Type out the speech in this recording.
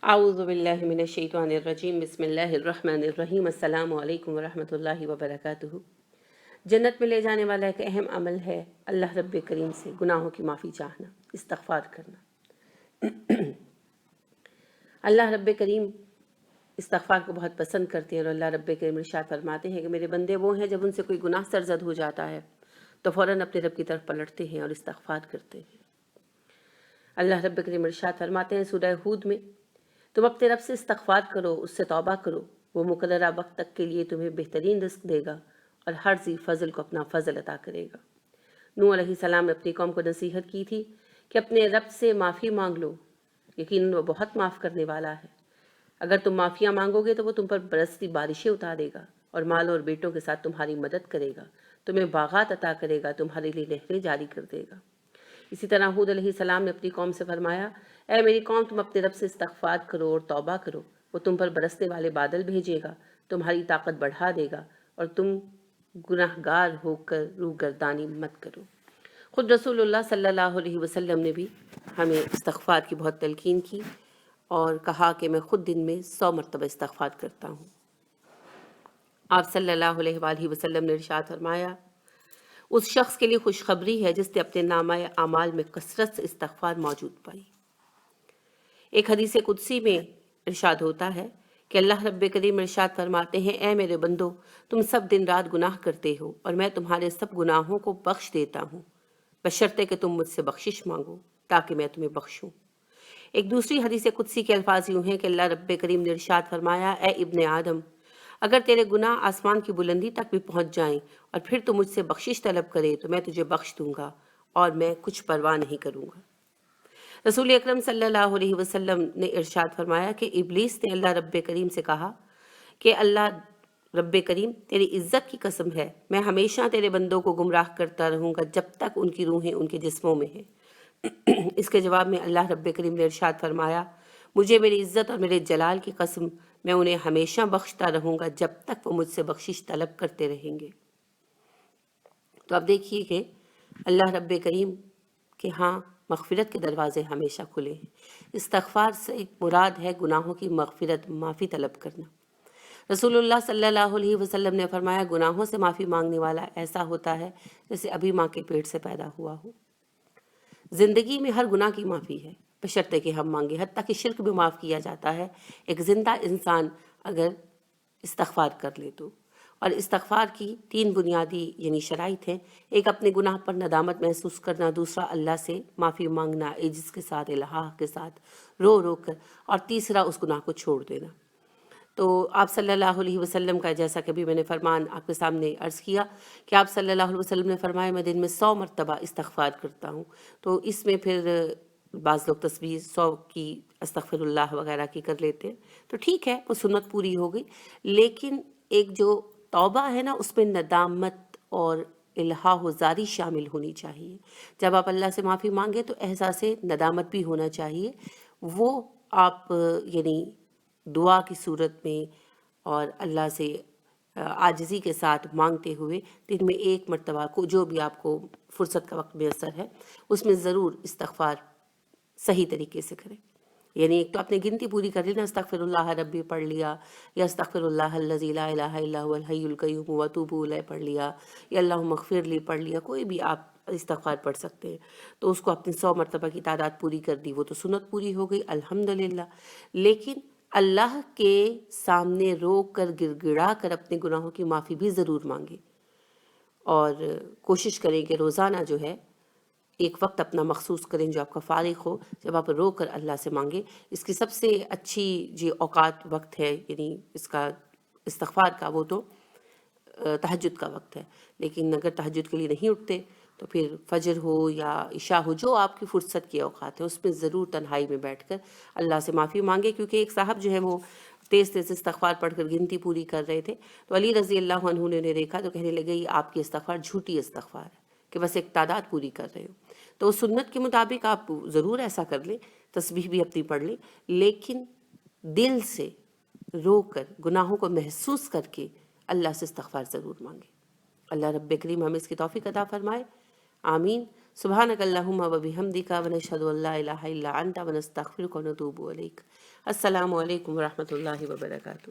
اعوذ باللہ من الشیطان الرجیم، بسم اللہ الرحمن الرحیم۔ السلام علیکم ورحمۃ اللہ وبرکاتہ۔ جنت میں لے جانے والا ایک اہم عمل ہے اللہ رب کریم سے گناہوں کی معافی چاہنا، استغفار کرنا۔ اللہ رب کریم استغفار کو بہت پسند کرتے ہیں، اور اللہ رب کریم ارشاد فرماتے ہیں کہ میرے بندے وہ ہیں جب ان سے کوئی گناہ سرزد ہو جاتا ہے تو فوراً اپنے رب کی طرف پلٹتے ہیں اور استغفار کرتے ہیں۔ اللہ رب کریم ارشاد فرماتے ہیں سورہ ہود میں، تم اپنے رب سے استغفار کرو، اس سے توبہ کرو، وہ مقررہ وقت تک کے لیے تمہیں بہترین رزق دے گا اور ہر ذی فضل کو اپنا فضل عطا کرے گا۔ نوح علیہ السلام نے اپنی قوم کو نصیحت کی تھی کہ اپنے رب سے معافی مانگ لو، یقیناً وہ بہت معاف کرنے والا ہے۔ اگر تم معافیاں مانگو گے تو وہ تم پر برستی بارشیں اتارے گا اور مال اور بیٹوں کے ساتھ تمہاری مدد کرے گا، تمہیں باغات عطا کرے گا، تمہارے لیے نہریں جاری کر دے گا۔ اسی طرح ہود علیہ السلام نے اپنی قوم سے فرمایا، اے میری قوم، تم اپنے رب سے استغفار کرو اور توبہ کرو، وہ تم پر برسنے والے بادل بھیجے گا، تمہاری طاقت بڑھا دے گا اور تم گناہ گار ہو کر روگردانی مت کرو۔ خود رسول اللہ صلی اللہ علیہ وسلم نے بھی ہمیں استغفار کی بہت تلقین کی اور کہا کہ میں خود دن میں 100 مرتبہ استغفار کرتا ہوں۔ آپ صلی اللہ علیہ وآلہ وسلم نے ارشاد فرمایا، اس شخص کے لیے خوشخبری ہے جس نے اپنے نامہ اعمال میں کثرت سے استغفار موجود پائی۔ ایک حدیث قدسی میں ارشاد ہوتا ہے کہ اللہ رب کریم ارشاد فرماتے ہیں، اے میرے بندو، تم سب دن رات گناہ کرتے ہو اور میں تمہارے سب گناہوں کو بخش دیتا ہوں، بشرطے کہ تم مجھ سے بخشش مانگو تاکہ میں تمہیں بخشوں۔ ایک دوسری حدیث قدسی کے الفاظ یوں ہیں کہ اللہ رب کریم نے ارشاد فرمایا، اے ابن آدم، اگر تیرے گناہ آسمان کی بلندی تک بھی پہنچ جائیں اور پھر تو مجھ سے بخشش طلب کرے تو میں تجھے بخش دوں گا اور میں کچھ پرواہ نہیں کروں گا۔ رسول اکرم صلی اللہ علیہ وسلم نے ارشاد فرمایا کہ ابلیس نے اللہ رب کریم سے کہا کہ اللہ رب کریم، تیری عزت کی قسم ہے، میں ہمیشہ تیرے بندوں کو گمراہ کرتا رہوں گا جب تک ان کی روحیں ان کے جسموں میں ہیں۔ اس کے جواب میں اللہ رب کریم نے ارشاد فرمایا، مجھے میری عزت اور میرے جلال کی قسم، میں انہیں ہمیشہ بخشتا رہوں گا جب تک وہ مجھ سے بخشش طلب کرتے رہیں گے۔ تو اب دیکھیے کہ اللہ رب کریم کے ہاں مغفرت کے دروازے ہمیشہ کھلے ہیں۔ استغفار سے مراد ہے گناہوں کی مغفرت، معافی طلب کرنا۔ رسول اللہ صلی اللہ علیہ وسلم نے فرمایا، گناہوں سے معافی مانگنے والا ایسا ہوتا ہے جیسے ابھی ماں کے پیٹ سے پیدا ہوا ہو۔ زندگی میں ہر گناہ کی معافی ہے بشرطے کہ ہم مانگیں، حتیٰ کہ شرک بھی معاف کیا جاتا ہے ایک زندہ انسان اگر استغفار کر لے تو۔ اور استغفار کی 3 بنیادی شرائط ہیں، ایک اپنے گناہ پر ندامت محسوس کرنا، دوسرا اللہ سے معافی مانگنا عجز کے ساتھ، الحاح کے ساتھ، رو رو کر، اور تیسرا اس گناہ کو چھوڑ دینا۔ تو آپ صلی اللہ علیہ وسلم کا جیسا کہ بھی میں نے فرمان آپ کے سامنے عرض کیا کہ آپ صلی اللہ علیہ وسلم نے فرمایا میں دن میں 100 مرتبہ استغفار کرتا ہوں۔ تو اس میں پھر بعض لوگ تسبیح 100 کی، استغفر اللہ وغیرہ کی کر لیتے ہیں، تو ٹھیک ہے، وہ سنت پوری ہو گئی، لیکن ایک جو توبہ ہے نا، اس میں ندامت اور الحاح و زاری شامل ہونی چاہیے۔ جب آپ اللہ سے معافی مانگے تو احساس ندامت بھی ہونا چاہیے، وہ آپ دعا کی صورت میں اور اللہ سے عاجزی کے ساتھ مانگتے ہوئے دن میں 1 مرتبہ کو جو بھی آپ کو فرصت کا وقت میسر ہے اس میں ضرور استغفار صحیح طریقے سے کریں۔ ایک تو آپ نے گنتی پوری کر لی نا، استغفر اللہ ربی پڑھ لیا، یا استغفر اللہ الذی لا الہ الا هو الحی القیوم واتوب الیہ پڑھ لیا، یا اللہم اغفر لی پڑھ لیا، کوئی بھی آپ استغفار پڑھ سکتے ہیں۔ تو اس کو اپنی 100 مرتبہ کی تعداد پوری کر دی، وہ تو سنت پوری ہو گئی الحمدللہ۔ لیکن اللہ کے سامنے رو کر گڑ گڑا کر اپنے گناہوں کی معافی بھی ضرور مانگیں، اور کوشش کریں کہ روزانہ جو ہے ایک وقت اپنا مخصوص کریں جو آپ کا فارغ ہو، جب آپ رو کر اللہ سے مانگیں۔ اس کی سب سے اچھی اوقات وقت ہے اس کا استغفار کا، وہ تو تہجد کا وقت ہے، لیکن اگر تہجد کے لیے نہیں اٹھتے تو پھر فجر ہو یا عشاء ہو، جو آپ کی فرصت کے اوقات ہیں اس میں ضرور تنہائی میں بیٹھ کر اللہ سے معافی مانگے۔ کیونکہ ایک صاحب جو ہے وہ تیز تیز استغفار پڑھ کر گنتی پوری کر رہے تھے، تو علی رضی اللہ عنہ نے انہیں دیکھا تو کہنے لگے یہ آپ کی استغفار جھوٹی استغفار ہے کہ بس ایک تعداد پوری کر رہے ہو۔ تو سنت کے مطابق آپ ضرور ایسا کر لیں، تسبیح بھی اپنی پڑھ لیں، لیکن دل سے رو کر گناہوں کو محسوس کر کے اللہ سے استغفار ضرور مانگیں۔ اللہ رب کریم ہمیں اس کی توفیق عطا فرمائے، آمین۔ سبحانک اللہم و بحمدک ونشہد ان لا الہ الا انت ونستغفرک ونتوب الیک۔ السلام علیکم ورحمۃ اللہ وبرکاتہ۔